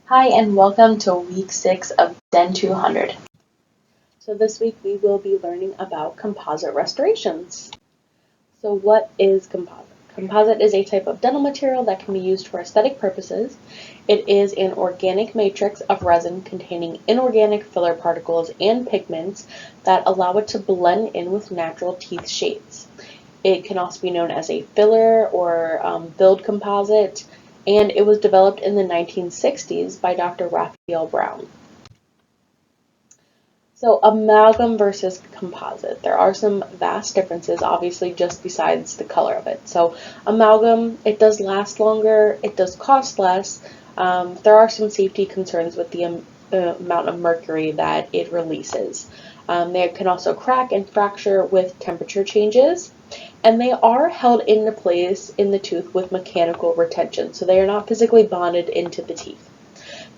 Hi and welcome to week 6 of DEN 200. So this week we will be learning about composite restorations. So what is composite? Composite is a type of dental material that can be used for aesthetic purposes. It is an organic matrix of resin containing inorganic filler particles and pigments that allow it to blend in with natural teeth shapes. It can also be known as a filler or build composite, and it was developed in the 1960s by Dr. Raphael Brown. So amalgam versus composite. There are some vast differences, obviously, just besides the color of it. So amalgam, it does last longer, it does cost less. There are some safety concerns with the amount of mercury that it releases. They can also crack and fracture with temperature changes, and they are held into place in the tooth with mechanical retention, so they are not physically bonded into the teeth.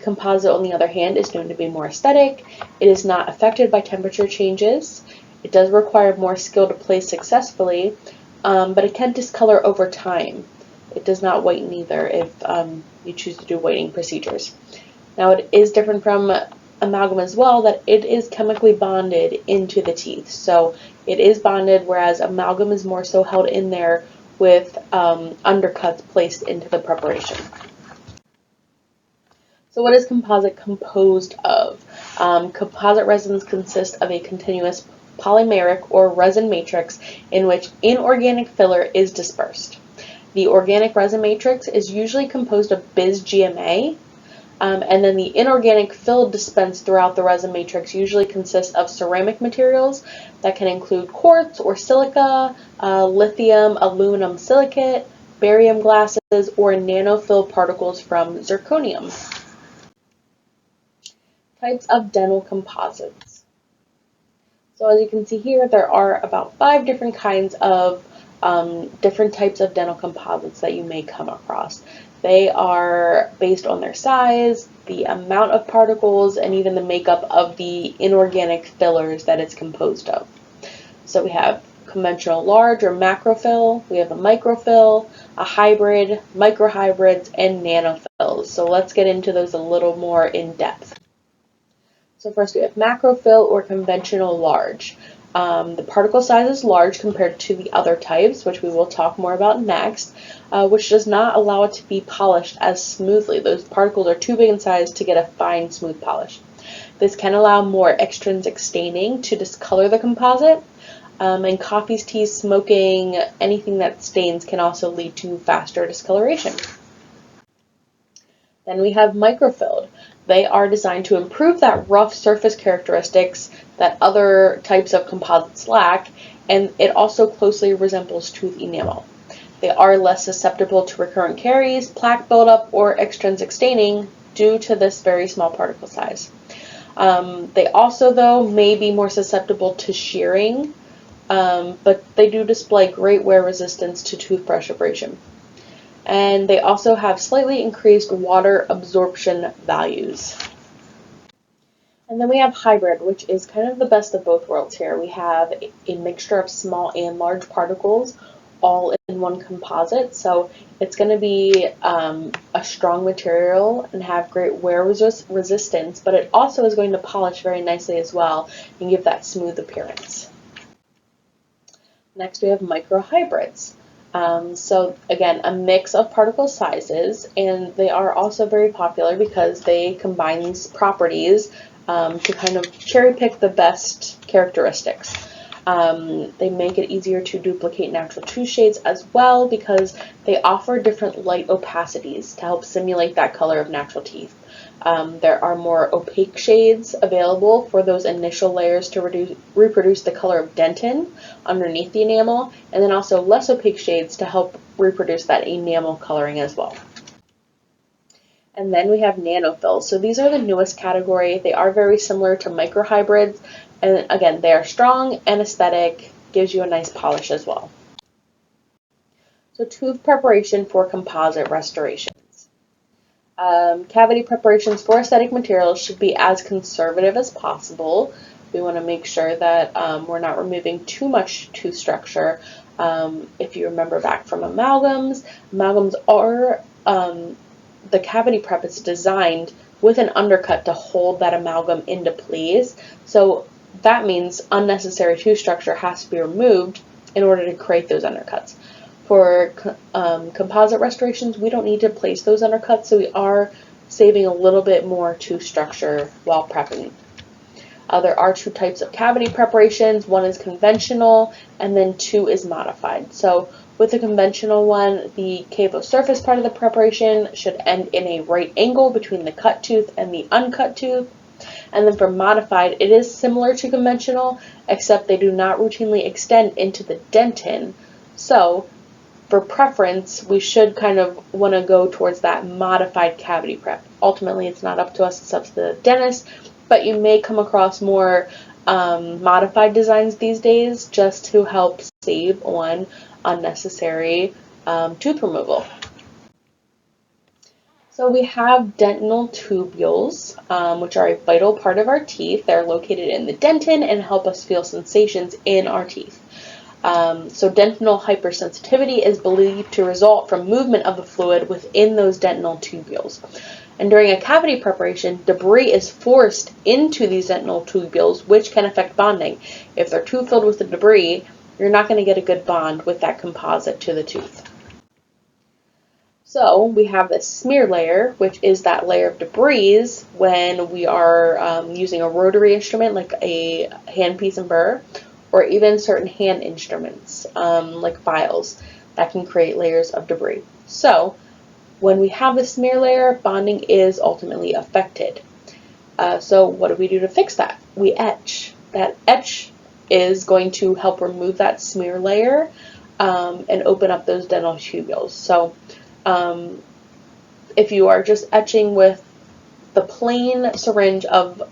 Composite, on the other hand, is known to be more aesthetic. It is not affected by temperature changes. It does require more skill to place successfully, but it can discolor over time. It does not whiten either if you choose to do whitening procedures. Now, it is different from amalgam as well, that it is chemically bonded into the teeth. So it is bonded, whereas amalgam is more so held in there with undercuts placed into the preparation. So what is composite composed of? Composite resins consist of a continuous polymeric or resin matrix in which inorganic filler is dispersed. The organic resin matrix is usually composed of bis-GMA, and then the inorganic fill dispensed throughout the resin matrix usually consists of ceramic materials that can include quartz or silica, lithium, aluminum silicate, barium glasses, or nanofill particles from zirconium. Types of dental composites. So as you can see here, there are about 5 different kinds of different types of dental composites that you may come across. They are based on their size, the amount of particles, and even the makeup of the inorganic fillers that it's composed of. So we have conventional large or macrofill, we have a microfill, a hybrid, microhybrids, and nanofills. So let's get into those a little more in depth. So first we have macrofill or conventional large. The particle size is large compared to the other types, which we will talk more about next, which does not allow it to be polished as smoothly. Those particles are too big in size to get a fine, smooth polish. This can allow more extrinsic staining to discolor the composite, and coffees, teas, smoking, anything that stains can also lead to faster discoloration. Then we have microfilled. They are designed to improve that rough surface characteristics that other types of composites lack, and it also closely resembles tooth enamel. They are less susceptible to recurrent caries, plaque buildup, or extrinsic staining due to this very small particle size. They also, though, may be more susceptible to shearing, but they do display great wear resistance to toothbrush abrasion. And they also have slightly increased water absorption values. And then we have hybrid, which is kind of the best of both worlds here. We have a mixture of small and large particles all in one composite, so it's going to be a strong material and have great wear resistance, but it also is going to polish very nicely as well and give that smooth appearance. Next we have microhybrids. So again, a mix of particle sizes, and they are also very popular because they combine these properties to kind of cherry pick the best characteristics. They make it easier to duplicate natural tooth shades as well because they offer different light opacities to help simulate that color of natural teeth. There are more opaque shades available for those initial layers to reproduce the color of dentin underneath the enamel, and then also less opaque shades to help reproduce that enamel coloring as well. And then we have nanofills. So these are the newest category. They are very similar to microhybrids, and again, they are strong and aesthetic, gives you a nice polish as well. So tooth preparation for composite restoration. Cavity preparations for aesthetic materials should be as conservative as possible. We want to make sure that we're not removing too much tooth structure. If you remember back from amalgams are the cavity prep is designed with an undercut to hold that amalgam into place. So that means unnecessary tooth structure has to be removed in order to create those undercuts. For composite restorations, we don't need to place those undercuts, so we are saving a little bit more tooth structure while prepping. There are two types of cavity preparations. One is conventional, and then two is modified. So with the conventional one, the cavo surface part of the preparation should end in a right angle between the cut tooth and the uncut tooth. And then for modified, it is similar to conventional, except they do not routinely extend into the dentin. So for preference, we should kind of want to go towards that modified cavity prep. Ultimately, it's not up to us, it's up to the dentist, but you may come across more modified designs these days just to help save on unnecessary tooth removal. So we have dentinal tubules, which are a vital part of our teeth. They're located in the dentin and help us feel sensations in our teeth. So dentinal hypersensitivity is believed to result from movement of the fluid within those dentinal tubules. And during a cavity preparation, debris is forced into these dentinal tubules, which can affect bonding. If they're too filled with the debris, you're not going to get a good bond with that composite to the tooth. So we have this smear layer, which is that layer of debris when we are using a rotary instrument like a handpiece and burr, or even certain hand instruments like files that can create layers of debris. So when we have the smear layer, bonding is ultimately affected. So what do we do to fix that? We etch. That etch is going to help remove that smear layer and open up those dental tubules. So if you are just etching with the plain syringe of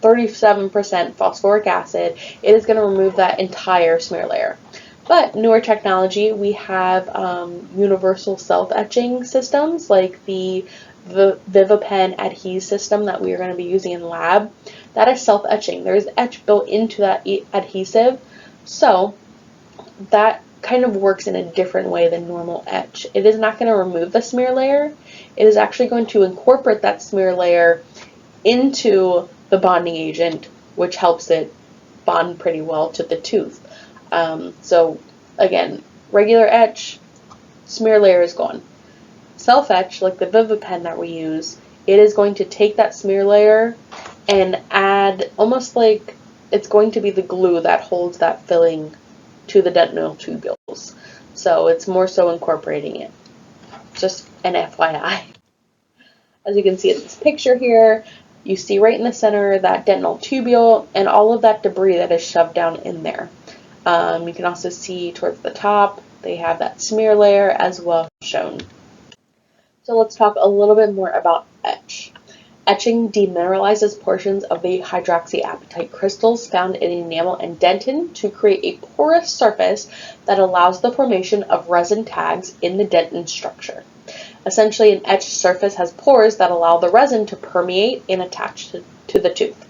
37% phosphoric acid, it is going to remove that entire smear layer. But newer technology, we have universal self-etching systems like the VivaPen adhese system that we are going to be using in lab. That is self-etching. There is etch built into that adhesive, so that kind of works in a different way than normal etch. It is not going to remove the smear layer. It is actually going to incorporate that smear layer into the bonding agent, which helps it bond pretty well to the tooth. So again, regular etch, smear layer is gone. Self-etch, like the VivaPen that we use, it is going to take that smear layer and add, almost like it's going to be the glue that holds that filling to the dentinal tubules. So it's more so incorporating it. Just an FYI. As you can see in this picture here, you see right in the center that dentinal tubule and all of that debris that is shoved down in there. You can also see towards the top, they have that smear layer as well shown. So let's talk a little bit more about etch. Etching demineralizes portions of the hydroxyapatite crystals found in enamel and dentin to create a porous surface that allows the formation of resin tags in the dentin structure. Essentially, an etched surface has pores that allow the resin to permeate and attach to the tooth.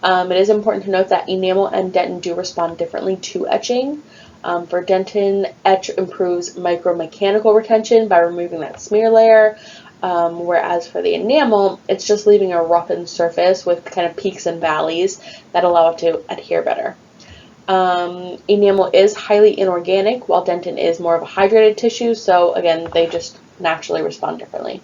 It is important to note that enamel and dentin do respond differently to etching. For dentin, etch improves micromechanical retention by removing that smear layer, whereas for the enamel, it's just leaving a roughened surface with kind of peaks and valleys that allow it to adhere better. Enamel is highly inorganic, while dentin is more of a hydrated tissue, so again, they just naturally respond differently.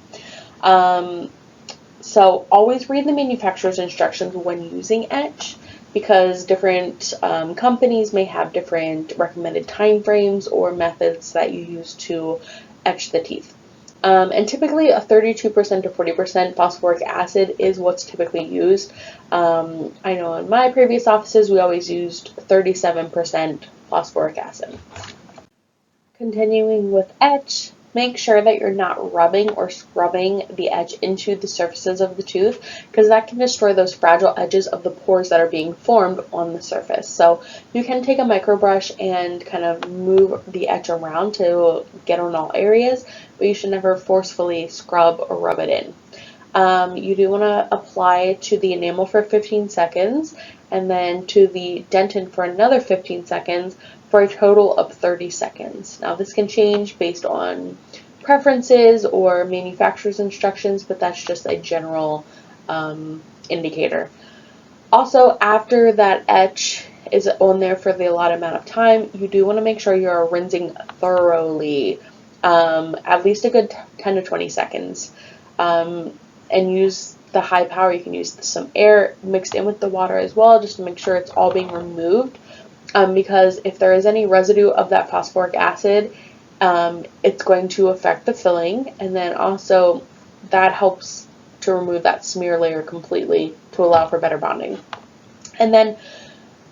So always read the manufacturer's instructions when using etch, because different companies may have different recommended time frames or methods that you use to etch the teeth. And typically a 32% to 40% phosphoric acid is what's typically used. I know in my previous offices we always used 37% phosphoric acid. Continuing with etch, make sure that you're not rubbing or scrubbing the etch into the surfaces of the tooth, because that can destroy those fragile edges of the pores that are being formed on the surface. So you can take a micro brush and kind of move the etch around to get on all areas, but you should never forcefully scrub or rub it in. You do want to apply to the enamel for 15 seconds and then to the dentin for another 15 seconds for a total of 30 seconds. Now this can change based on preferences or manufacturer's instructions, but that's just a general indicator. Also, after that etch is on there for the allotted amount of time, you do want to make sure you're rinsing thoroughly, at least a good 10 to 20 seconds, and use the high power. You can use some air mixed in with the water as well, just to make sure it's all being removed, because if there is any residue of that phosphoric acid, it's going to affect the filling, and then also that helps to remove that smear layer completely to allow for better bonding. And then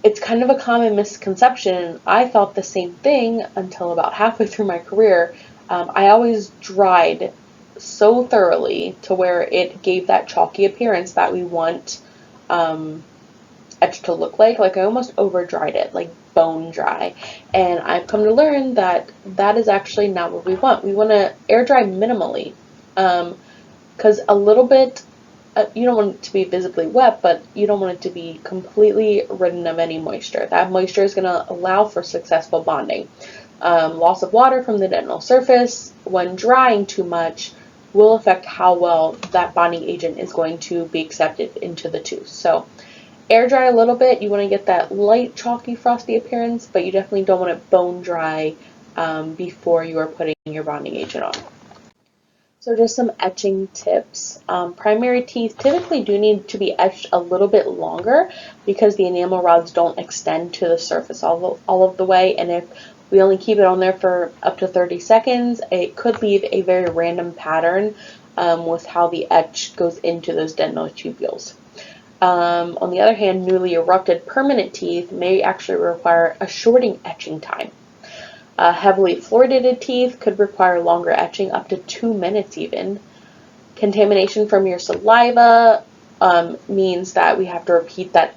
it's kind of a common misconception. I thought the same thing until about halfway through my career. I always dried so thoroughly to where it gave that chalky appearance that we want etch to look like. Like I almost over dried it, like bone dry. And I've come to learn that that is actually not what we want. We want to air dry minimally, because a little bit, you don't want it to be visibly wet, but you don't want it to be completely ridden of any moisture. That moisture is going to allow for successful bonding. Loss of water from the dental surface when drying too much will affect how well that bonding agent is going to be accepted into the tooth. So air dry a little bit. You want to get that light chalky frosty appearance, but you definitely don't want it bone dry before you are putting your bonding agent on. So just some etching tips. Primary teeth typically do need to be etched a little bit longer because the enamel rods don't extend to the surface all of the way, and if we only keep it on there for up to 30 seconds, it could leave a very random pattern with how the etch goes into those dental tubules. On the other hand, newly erupted permanent teeth may actually require a shorting etching time. Heavily fluoridated teeth could require longer etching, up to 2 minutes even. Contamination from your saliva means that we have to repeat that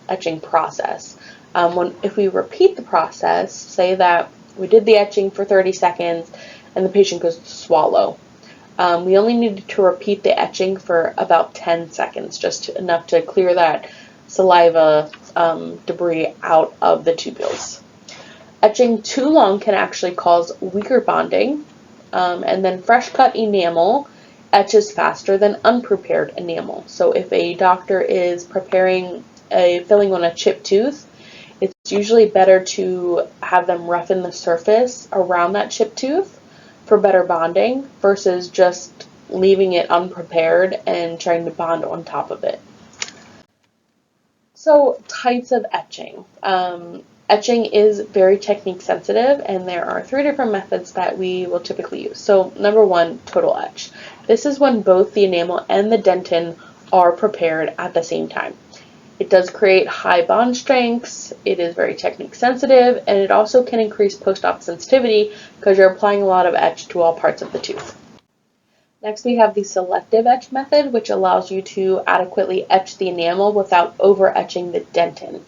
etching process. If we repeat the process, say that we did the etching for 30 seconds and the patient goes to swallow, we only need to repeat the etching for about 10 seconds, just enough to clear that saliva debris out of the tubules. Etching too long can actually cause weaker bonding, and then fresh cut enamel etches faster than unprepared enamel. So if a doctor is preparing a filling on a chipped tooth, it's usually better to have them roughen the surface around that chipped tooth for better bonding versus just leaving it unprepared and trying to bond on top of it. So types of etching. Etching is very technique sensitive, and there are 3 different methods that we will typically use. So number 1, total etch. This is when both the enamel and the dentin are prepared at the same time. It does create high bond strengths, it is very technique sensitive, and it also can increase post-op sensitivity because you're applying a lot of etch to all parts of the tooth. Next, we have the selective etch method, which allows you to adequately etch the enamel without over-etching the dentin,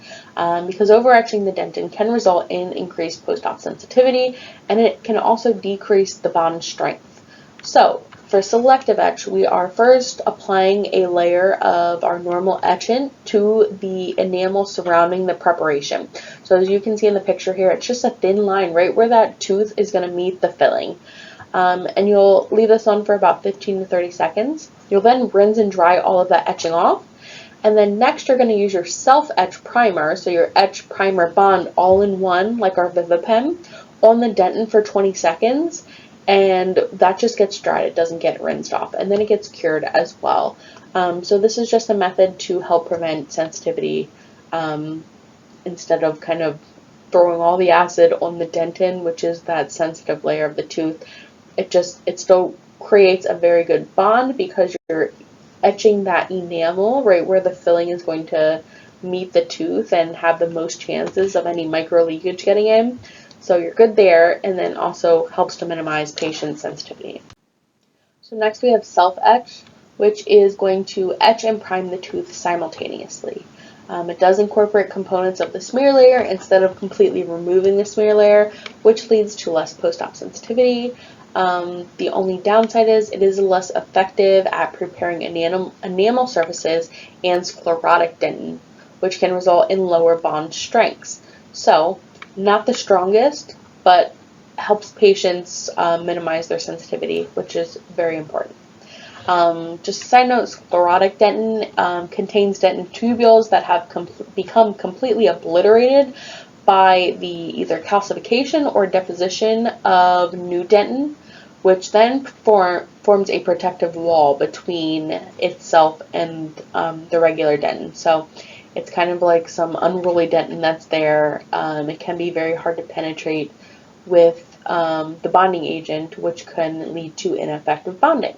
because over-etching the dentin can result in increased post-op sensitivity, and it can also decrease the bond strength. So, for selective etch, we are first applying a layer of our normal etchant to the enamel surrounding the preparation. So as you can see in the picture here, it's just a thin line right where that tooth is going to meet the filling. And you'll leave this on for about 15 to 30 seconds. You'll then rinse and dry all of that etching off. And then next you're going to use your self-etch primer, so your etch primer bond all in one, like our Vivipen, on the dentin for 20 seconds. And that just gets dried, it doesn't get rinsed off. And then it gets cured as well. So this is just a method to help prevent sensitivity instead of kind of throwing all the acid on the dentin, which is that sensitive layer of the tooth. It still creates a very good bond because you're etching that enamel right where the filling is going to meet the tooth and have the most chances of any micro leakage getting in. So you're good there, and then also helps to minimize patient sensitivity. So next we have self-etch, which is going to etch and prime the tooth simultaneously. It does incorporate components of the smear layer instead of completely removing the smear layer, which leads to less post-op sensitivity. The only downside is it is less effective at preparing enamel surfaces and sclerotic dentin, which can result in lower bond strengths. So, not the strongest, but helps patients minimize their sensitivity, which is very important. Just a side note, sclerotic dentin contains dentin tubules that have become completely obliterated by the either calcification or deposition of new dentin, which then forms a protective wall between itself and the regular dentin. So it's kind of like some unruly dentin that's there. It can be very hard to penetrate with the bonding agent, which can lead to ineffective bonding.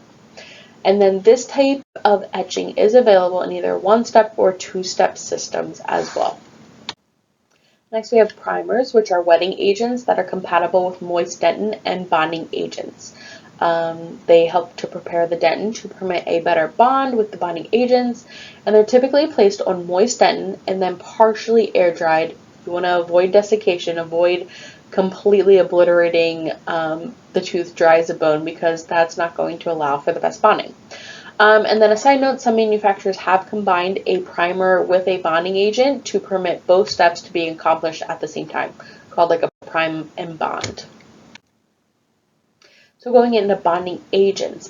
And then this type of etching is available in either one-step or two-step systems as well. Next, we have primers, which are wetting agents that are compatible with moist dentin and bonding agents. They help to prepare the dentin to permit a better bond with the bonding agents, and they're typically placed on moist dentin and then partially air dried. You want to avoid desiccation, avoid completely obliterating the tooth dry as a bone, because that's not going to allow for the best bonding. And then a side note, some manufacturers have combined a primer with a bonding agent to permit both steps to be accomplished at the same time, called like a prime and bond. So going into bonding agents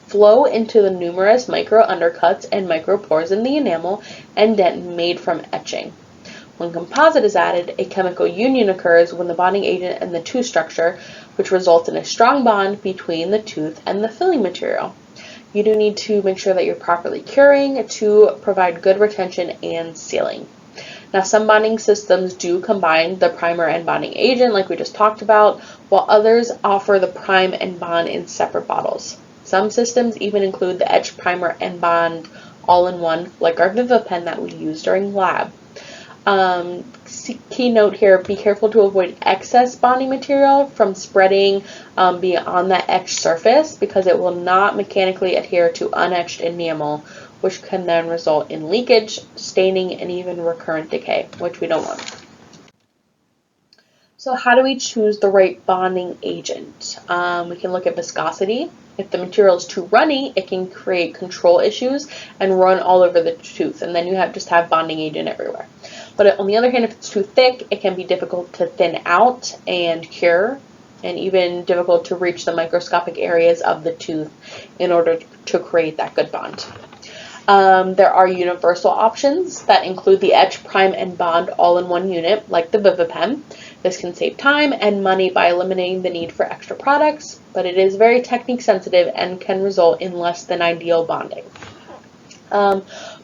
flow into the numerous micro undercuts and micropores in the enamel and dentin made from etching. When composite is added, a chemical union occurs when the bonding agent and the tooth structure, which results in a strong bond between the tooth and the filling material. You do need to make sure that you're properly curing to provide good retention and sealing. Now, some bonding systems do combine the primer and bonding agent, like we just talked about, while others offer the prime and bond in separate bottles. Some systems even include the etch, primer, and bond all in one, like our VivaPen that we use during lab. Key note here, be careful to avoid excess bonding material from spreading beyond that etched surface, because it will not mechanically adhere to unetched enamel, which can then result in leakage, staining, and even recurrent decay, which we don't want. So how do we choose the right bonding agent? We can look at viscosity. If the material is too runny, it can create control issues and run all over the tooth, and then you just have bonding agent everywhere. But on the other hand, if it's too thick, it can be difficult to thin out and cure, and even difficult to reach the microscopic areas of the tooth in order to create that good bond. There are universal options that include the etch, prime, and bond all in one unit, like the VivaPen. This can save time and money by eliminating the need for extra products, but it is very technique sensitive and can result in less than ideal bonding.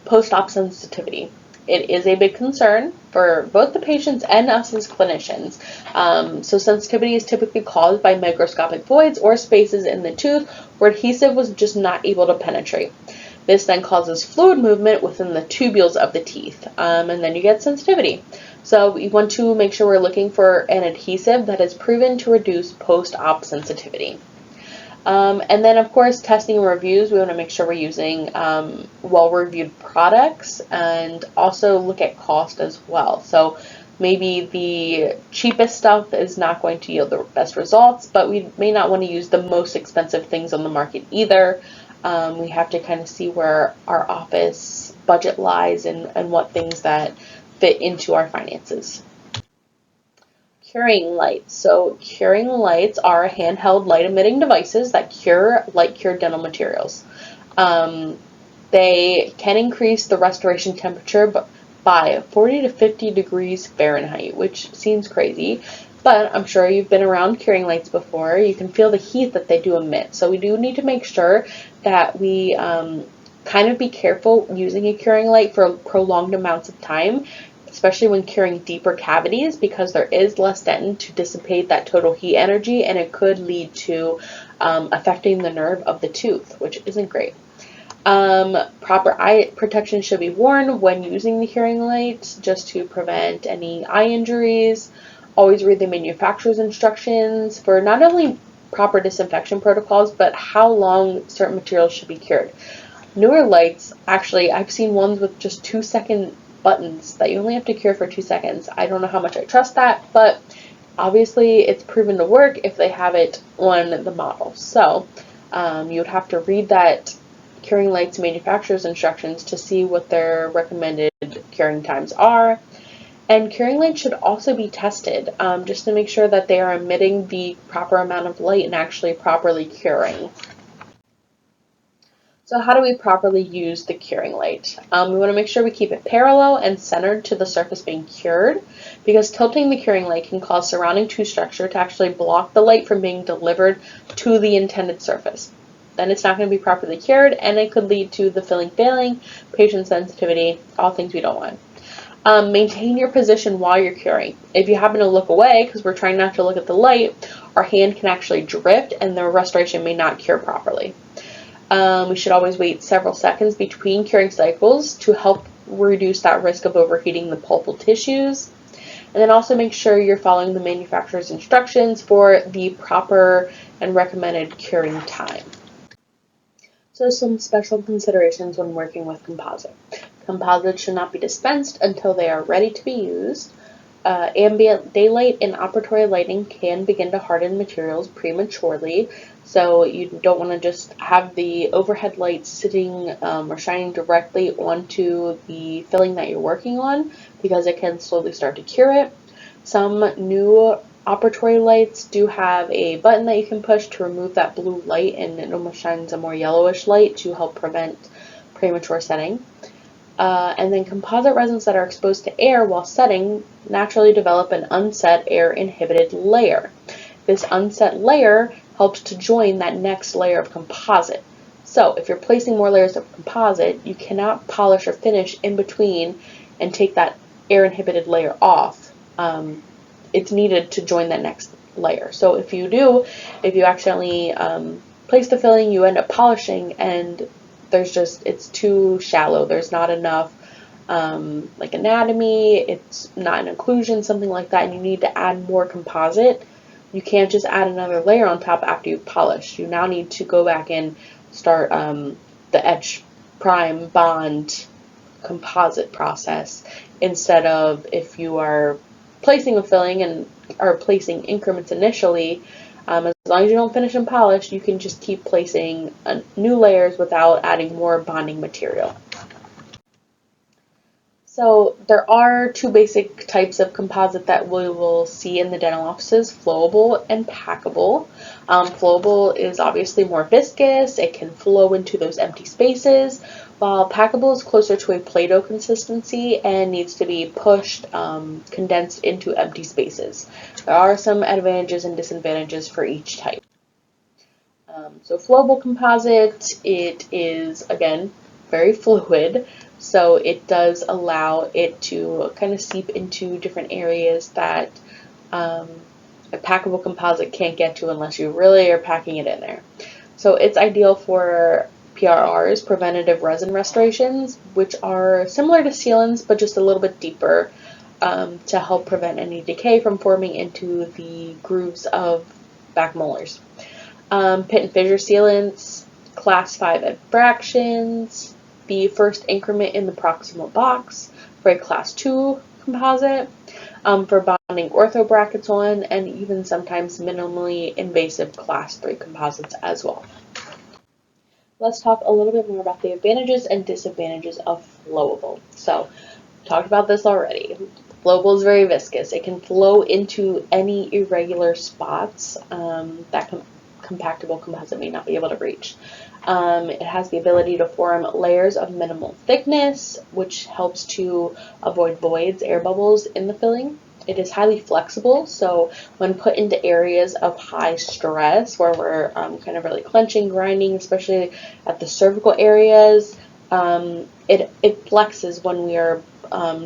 Post-op sensitivity. It is a big concern for both the patients and us as clinicians. So sensitivity is typically caused by microscopic voids or spaces in the tooth where adhesive was just not able to penetrate. This then causes fluid movement within the tubules of the teeth, and then you get sensitivity. So we want to make sure we're looking for an adhesive that is proven to reduce post-op sensitivity. And then, of course, testing and reviews. We want to make sure we're using well-reviewed products, and also look at cost as well. So maybe the cheapest stuff is not going to yield the best results, but we may not want to use the most expensive things on the market either. We have to kind of see where our office budget lies and what things that fit into our finances. Curing lights. So curing lights are handheld light emitting devices that light cure dental materials. They can increase the restoration temperature by 40 to 50 degrees Fahrenheit, which seems crazy, but I'm sure you've been around curing lights before. You can feel the heat that they do emit. So we do need to make sure that we kind of be careful using a curing light for prolonged amounts of time, especially when curing deeper cavities, because there is less dentin to dissipate that total heat energy, and it could lead to affecting the nerve of the tooth, which isn't great. Proper eye protection should be worn when using the curing light, just to prevent any eye injuries. Always read the manufacturer's instructions for not only proper disinfection protocols, but how long certain materials should be cured. Newer lights, actually, I've seen ones with just 2-second buttons that you only have to cure for 2 seconds. I don't know how much I trust that, but obviously it's proven to work if they have it on the model. So you would have to read that curing light's manufacturer's instructions to see what their recommended curing times are. And curing lights should also be tested just to make sure that they are emitting the proper amount of light and actually properly curing. So how do we properly use the curing light? We want to make sure we keep it parallel and centered to the surface being cured, because tilting the curing light can cause surrounding tooth structure to actually block the light from being delivered to the intended surface. Then it's not going to be properly cured, and it could lead to the filling failing, patient sensitivity, all things we don't want. Maintain your position while you're curing. If you happen to look away, because we're trying not to look at the light, our hand can actually drift and the restoration may not cure properly. We should always wait several seconds between curing cycles to help reduce that risk of overheating the pulpal tissues. And then also make sure you're following the manufacturer's instructions for the proper and recommended curing time. So some special considerations when working with composite. Composites should not be dispensed until they are ready to be used. Ambient daylight and operatory lighting can begin to harden materials prematurely, so you don't want to just have the overhead light sitting or shining directly onto the filling that you're working on, because it can slowly start to cure it. Some new operatory lights do have a button that you can push to remove that blue light, and it almost shines a more yellowish light to help prevent premature setting. And then composite resins that are exposed to air while setting naturally develop an unset air inhibited layer. This unset layer helps to join that next layer of composite. So if you're placing more layers of composite, you cannot polish or finish in between and take that air inhibited layer off. It's needed to join that next layer. So if you accidentally place the filling, you end up polishing, and it's too shallow. There's not enough like anatomy, it's not an occlusion, something like that, and you need to add more composite. You can't just add another layer on top after you've polished. You now need to go back and start the etch, prime, bond, composite process, instead of if you are placing a filling and are placing increments initially. As long as you don't finish and polish, you can just keep placing new layers without adding more bonding material. So there are two basic types of composite that we will see in the dental offices: flowable and packable. Flowable is obviously more viscous, it can flow into those empty spaces, while packable is closer to a Play-Doh consistency and needs to be pushed, condensed into empty spaces. There are some advantages and disadvantages for each type. So flowable composite, it is, again, very fluid, so it does allow it to kind of seep into different areas that a packable composite can't get to unless you really are packing it in there. So it's ideal for PRRs, preventative resin restorations, which are similar to sealants but just a little bit deeper, to help prevent any decay from forming into the grooves of back molars. Pit and fissure sealants, class 5 abractions, the first increment in the proximal box for a class 2 composite, for bonding ortho brackets on, and even sometimes minimally invasive class 3 composites as well. Let's talk a little bit more about the advantages and disadvantages of flowable. So, talked about this already. Flowable is very viscous. It can flow into any irregular spots that compactable composite may not be able to reach. It has the ability to form layers of minimal thickness, which helps to avoid voids, air bubbles in the filling. It is highly flexible, so when put into areas of high stress, where we're kind of really clenching, grinding, especially at the cervical areas, it flexes when we are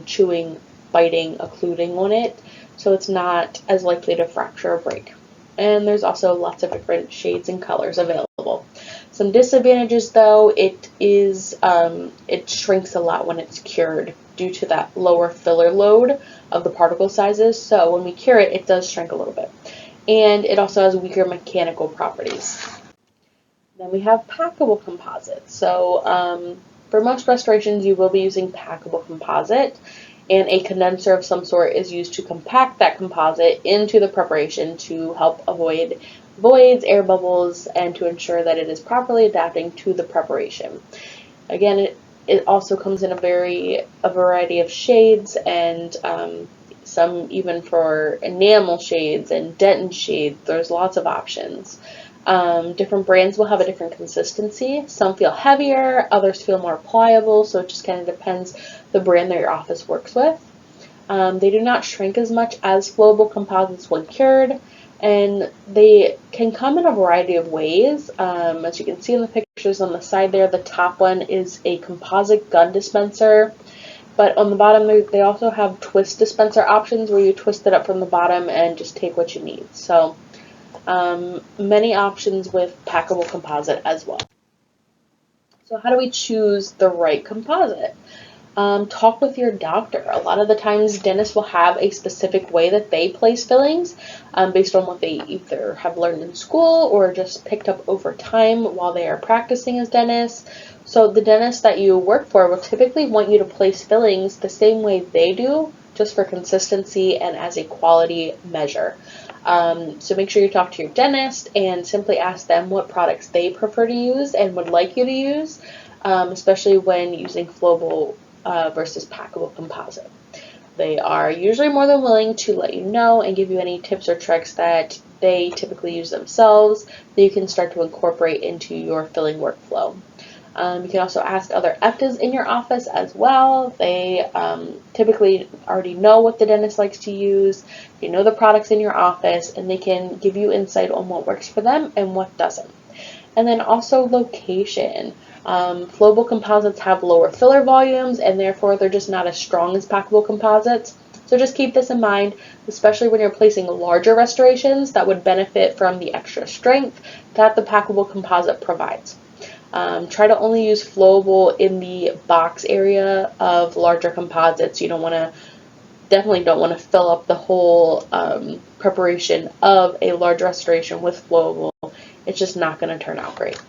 chewing, biting, occluding on it, so it's not as likely to fracture or break. And there's also lots of different shades and colors available. Some disadvantages, though, it shrinks a lot when it's cured due to that lower filler load of the particle sizes. So when we cure it, it does shrink a little bit. And it also has weaker mechanical properties. Then we have packable composite. So for most restorations, you will be using packable composite, and a condenser of some sort is used to compact that composite into the preparation to help avoid voids, air bubbles, and to ensure that it is properly adapting to the preparation. Again, It also comes in a variety of shades, and some even for enamel shades and dentin shades. There's lots of options. Different brands will have a different consistency. Some feel heavier, others feel more pliable, so it just kind of depends the brand that your office works with. They do not shrink as much as flowable composites when cured, and they can come in a variety of ways. As you can see in the pictures on the side there, the top one is a composite gun dispenser, but on the bottom they also have twist dispenser options where you twist it up from the bottom and just take what you need. So many options with packable composite as well. So how do we choose the right composite? Talk with your doctor. A lot of the times dentists will have a specific way that they place fillings based on what they either have learned in school or just picked up over time while they are practicing as dentists. So the dentist that you work for will typically want you to place fillings the same way they do, just for consistency and as a quality measure. So make sure you talk to your dentist and simply ask them what products they prefer to use and would like you to use, especially when using flowable versus packable composite. They are usually more than willing to let you know and give you any tips or tricks that they typically use themselves that you can start to incorporate into your filling workflow. You can also ask other EFDAs in your office as well. They typically already know what the dentist likes to use. They know the products in your office, and they can give you insight on what works for them and what doesn't. And then also location. Flowable composites have lower filler volumes, and therefore they're just not as strong as packable composites. So just keep this in mind, especially when you're placing larger restorations that would benefit from the extra strength that the packable composite provides. Try to only use flowable in the box area of larger composites. You definitely don't want to fill up the whole preparation of a large restoration with flowable. It's just not going to turn out great.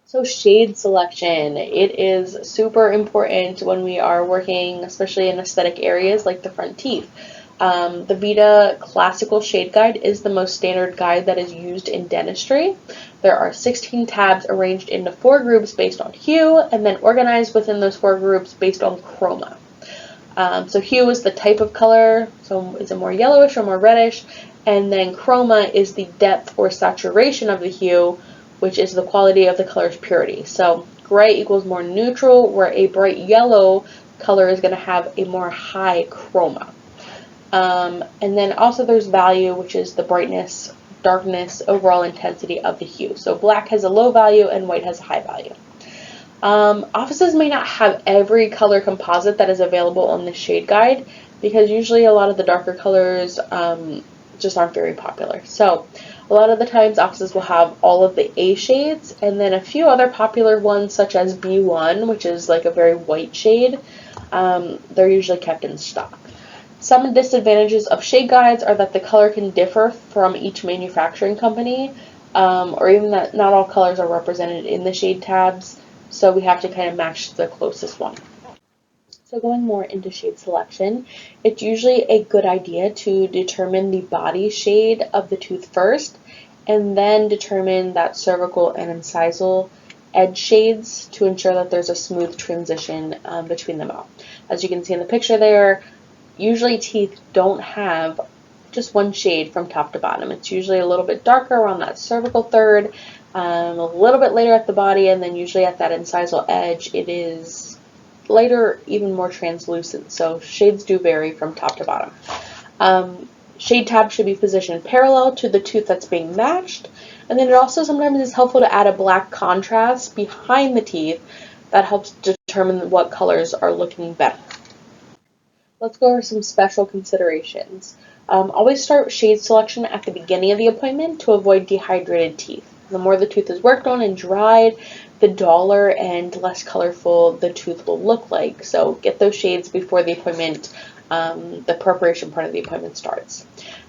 So shade selection, it is super important when we are working, especially in aesthetic areas like the front teeth. The Vita Classical Shade Guide is the most standard guide that is used in dentistry. There are 16 tabs arranged into 4 groups based on hue, and then organized within those 4 groups based on chroma. So hue is the type of color, so is it more yellowish or more reddish, and then chroma is the depth or saturation of the hue, which is the quality of the color's purity. So gray equals more neutral, where a bright yellow color is going to have a more high chroma. And then also there's value, which is the brightness, darkness, overall intensity of the hue. So black has a low value and white has a high value. Offices may not have every color composite that is available on the shade guide because usually a lot of the darker colors just aren't very popular. So a lot of the times offices will have all of the A shades and then a few other popular ones such as B1, which is like a very white shade. They're usually kept in stock. Some disadvantages of shade guides are that the color can differ from each manufacturing company, or even that not all colors are represented in the shade tabs, so we have to kind of match the closest one. So going more into shade selection, it's usually a good idea to determine the body shade of the tooth first, and then determine that cervical and incisal edge shades to ensure that there's a smooth transition between them all. As you can see in the picture there, usually teeth don't have just one shade from top to bottom. It's usually a little bit darker around that cervical third, a little bit later at the body, and then usually at that incisal edge it is lighter, even more translucent. So shades do vary from top to bottom. Shade tab should be positioned parallel to the tooth that's being matched, and then it also sometimes is helpful to add a black contrast behind the teeth that helps determine what colors are looking better. Let's go over some special considerations. Always start shade selection at the beginning of the appointment to avoid dehydrated teeth. The more the tooth is worked on and dried, the duller and less colorful the tooth will look like. So get those shades before the appointment, the preparation part of the appointment starts.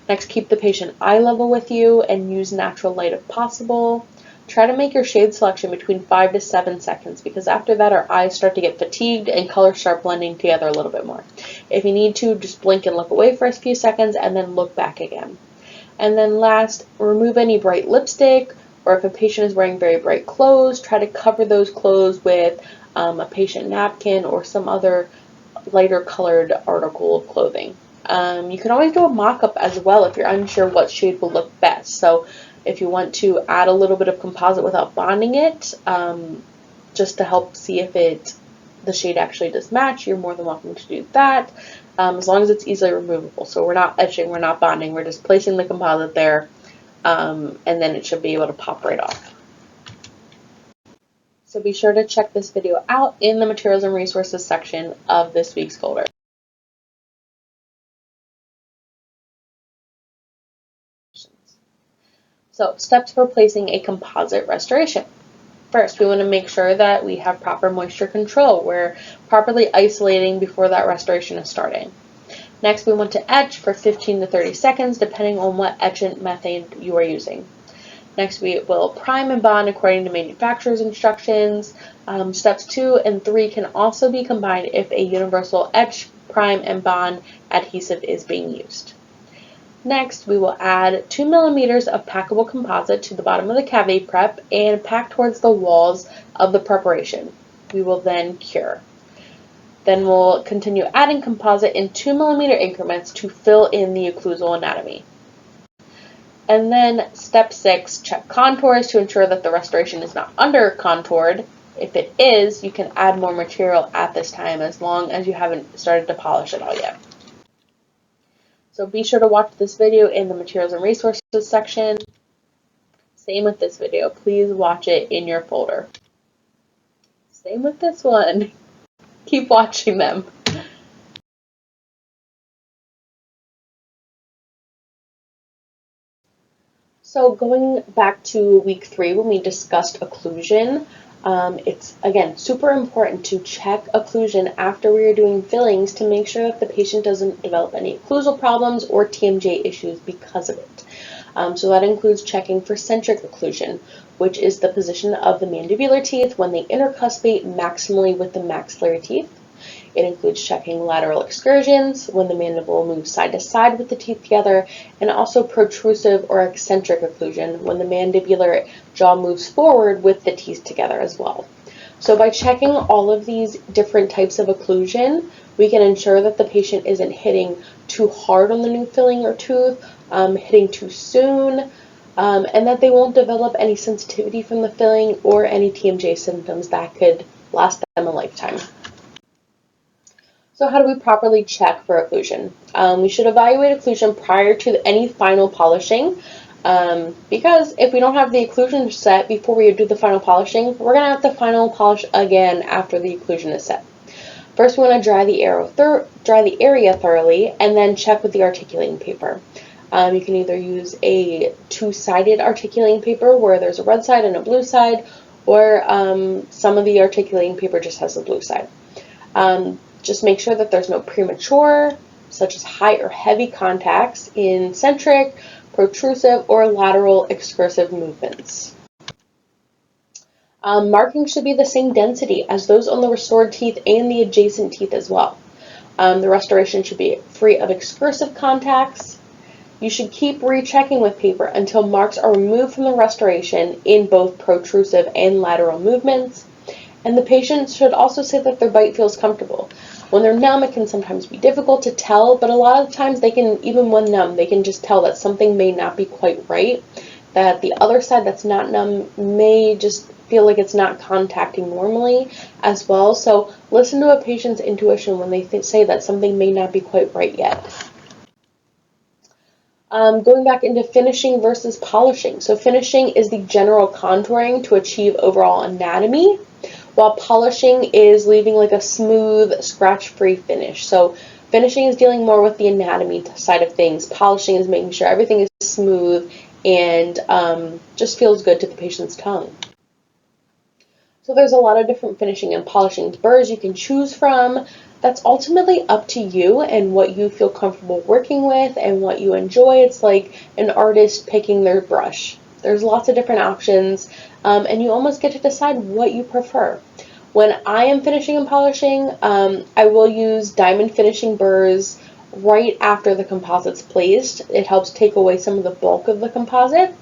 Next, keep the patient eye level with you and use natural light if possible. Try to make your shade selection between 5 to 7 seconds because after that our eyes start to get fatigued and colors start blending together a little bit more. If you need to, just blink and look away for a few seconds and then look back again. And then last, remove any bright lipstick or if a patient is wearing very bright clothes, try to cover those clothes with a patient napkin or some other lighter colored article of clothing. You can always do a mock-up as well if you're unsure what shade will look best. So if you want to add a little bit of composite without bonding it, just to help see if the shade actually does match, you're more than welcome to do that, as long as it's easily removable. So we're not etching, we're not bonding, we're just placing the composite there, and then it should be able to pop right off. So be sure to check this video out in the materials and resources section of this week's folder. So steps for placing a composite restoration. First, we want to make sure that we have proper moisture control. We're properly isolating before that restoration is starting. Next, we want to etch for 15 to 30 seconds, depending on what etchant method you are using. Next, we will prime and bond according to manufacturer's instructions. Steps 2 and 3 can also be combined if a universal etch, prime, and bond adhesive is being used. Next, we will add 2 millimeters of packable composite to the bottom of the cavity prep and pack towards the walls of the preparation. We will then cure. Then we'll continue adding composite in 2 millimeter increments to fill in the occlusal anatomy. And then step 6, check contours to ensure that the restoration is not under contoured. If it is, you can add more material at this time as long as you haven't started to polish it all yet. So be sure to watch this video in the materials and resources section. Same with this video. Please watch it in your folder. Same with this one. Keep watching them. So going back to week 3 when we discussed occlusion, it's, again, super important to check occlusion after we are doing fillings to make sure that the patient doesn't develop any occlusal problems or TMJ issues because of it. So that includes checking for centric occlusion, which is the position of the mandibular teeth when they intercuspate maximally with the maxillary teeth. It includes checking lateral excursions when the mandible moves side to side with the teeth together, and also protrusive or eccentric occlusion when the mandibular jaw moves forward with the teeth together as well. So by checking all of these different types of occlusion, we can ensure that the patient isn't hitting too hard on the new filling or tooth, hitting too soon, and that they won't develop any sensitivity from the filling or any TMJ symptoms that could last them a lifetime. So how do we properly check for occlusion? We should evaluate occlusion prior to any final polishing, because if we don't have the occlusion set before we do the final polishing, we're going to have to final polish again after the occlusion is set. First, we want to dry the area thoroughly and then check with the articulating paper. You can either use a two-sided articulating paper where there's a red side and a blue side, or some of the articulating paper just has the blue side. Just make sure that there's no premature, such as high or heavy contacts in centric, protrusive, or lateral excursive movements. Markings should be the same density as those on the restored teeth and the adjacent teeth as well. The restoration should be free of excursive contacts. You should keep rechecking with paper until marks are removed from the restoration in both protrusive and lateral movements. And the patient should also say that their bite feels comfortable. When they're numb, it can sometimes be difficult to tell, but a lot of times they can, even when numb, they can just tell that something may not be quite right, that the other side that's not numb may just feel like it's not contacting normally as well. So listen to a patient's intuition when they say that something may not be quite right yet. Going back into finishing versus polishing. So finishing is the general contouring to achieve overall anatomy, while polishing is leaving like a smooth, scratch-free finish. So finishing is dealing more with the anatomy side of things. Polishing is making sure everything is smooth and just feels good to the patient's tongue. So there's a lot of different finishing and polishing burrs you can choose from. That's ultimately up to you and what you feel comfortable working with and what you enjoy. It's like an artist picking their brush. There's lots of different options, and you almost get to decide what you prefer. When I am finishing and polishing, I will use diamond finishing burrs right after the composite's placed. It helps take away some of the bulk of the composite.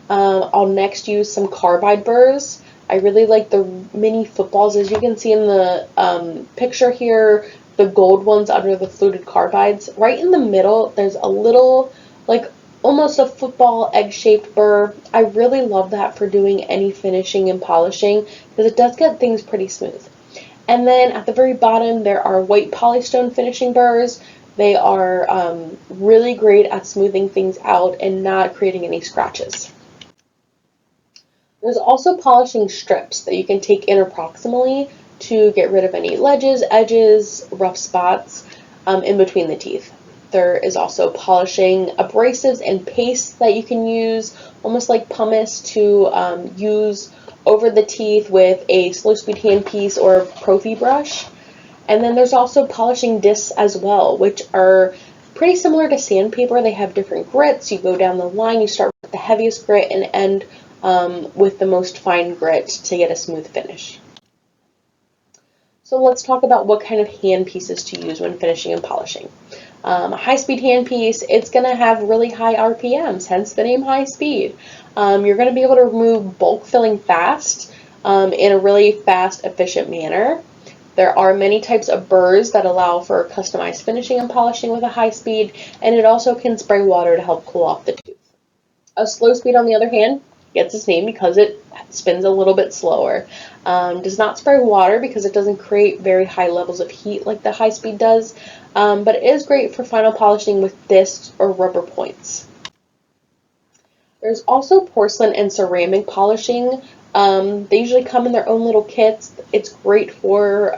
I'll next use some carbide burrs. I really like the mini footballs. As you can see in the picture here, the gold ones under the fluted carbides. Right in the middle, there's a little, like, almost a football egg-shaped burr. I really love that for doing any finishing and polishing because it does get things pretty smooth. And then at the very bottom, there are white polystone finishing burrs. They are really great at smoothing things out and not creating any scratches. There's also polishing strips that you can take interproximally to get rid of any ledges, edges, rough spots in between the teeth. There is also polishing abrasives and pastes that you can use, almost like pumice, to use over the teeth with a slow speed handpiece or a profi brush. And then there's also polishing discs as well, which are pretty similar to sandpaper. They have different grits. You go down the line, you start with the heaviest grit and end with the most fine grit to get a smooth finish. So let's talk about what kind of hand pieces to use when finishing and polishing. A high-speed hand piece, it's going to have really high RPMs, hence the name high speed. You're going to be able to remove bulk filling fast in a really fast, efficient manner. There are many types of burrs that allow for customized finishing and polishing with a high speed, and it also can spray water to help cool off the tooth. A slow speed, on the other hand, gets its name because it spins a little bit slower. Does not spray water because it doesn't create very high levels of heat like the high speed does, but it is great for final polishing with discs or rubber points. There's also porcelain and ceramic polishing. They usually come in their own little kits. It's great for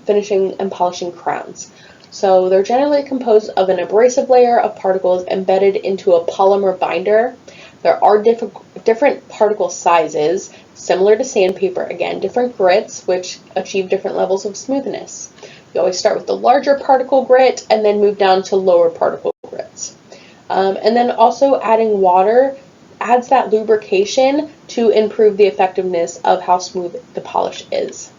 finishing and polishing crowns. So they're generally composed of an abrasive layer of particles embedded into a polymer binder. There are different particle sizes, similar to sandpaper, again, different grits, which achieve different levels of smoothness. You always start with the larger particle grit and then move down to lower particle grits. And then also adding water adds that lubrication to improve the effectiveness of how smooth the polish is.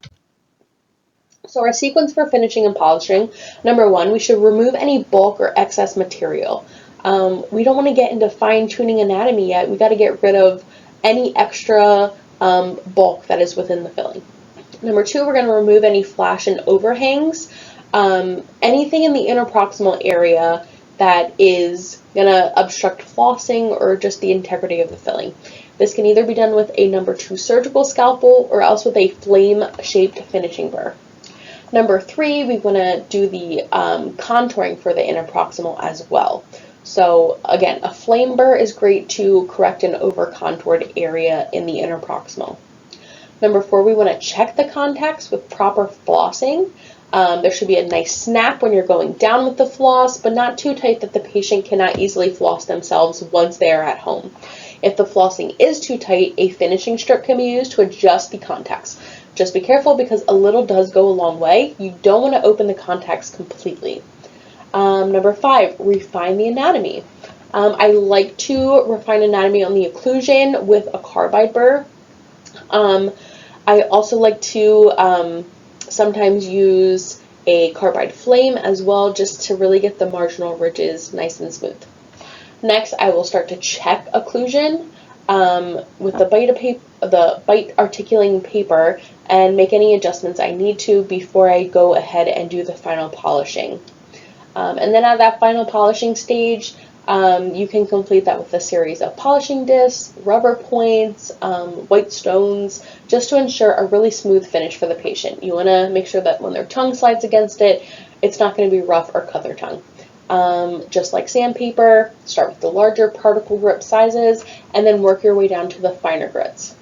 So our sequence for finishing and polishing, number one, we should remove any bulk or excess material. We don't want to get into fine-tuning anatomy yet. We got to get rid of any extra bulk that is within the filling. Number two, we're going to remove any flash and overhangs. Anything in the interproximal area that is going to obstruct flossing or just the integrity of the filling. This can either be done with a number 2 surgical scalpel or else with a flame-shaped finishing burr. Number 3, we want to do the contouring for the interproximal as well. So again, a flame burr is great to correct an over-contoured area in the interproximal. Number 4, we want to check the contacts with proper flossing. There should be a nice snap when you're going down with the floss, but not too tight that the patient cannot easily floss themselves once they are at home. If the flossing is too tight, a finishing strip can be used to adjust the contacts. Just be careful because a little does go a long way. You don't want to open the contacts completely. Number 5, refine the anatomy. I like to refine anatomy on the occlusion with a carbide burr. I also like to sometimes use a carbide flame as well, just to really get the marginal ridges nice and smooth. Next, I will start to check occlusion with the bite articulating paper and make any adjustments I need to before I go ahead and do the final polishing. And then at that final polishing stage, you can complete that with a series of polishing discs, rubber points, white stones, just to ensure a really smooth finish for the patient. You want to make sure that when their tongue slides against it, it's not going to be rough or cut their tongue. Just like sandpaper, start with the larger particle grip sizes and then work your way down to the finer grits.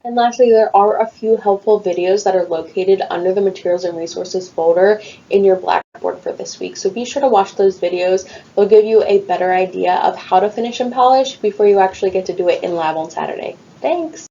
And lastly, there are a few helpful videos that are located under the Materials and Resources folder in your Blackboard for this week. So be sure to watch those videos. They'll give you a better idea of how to finish and polish before you actually get to do it in lab on Saturday. Thanks!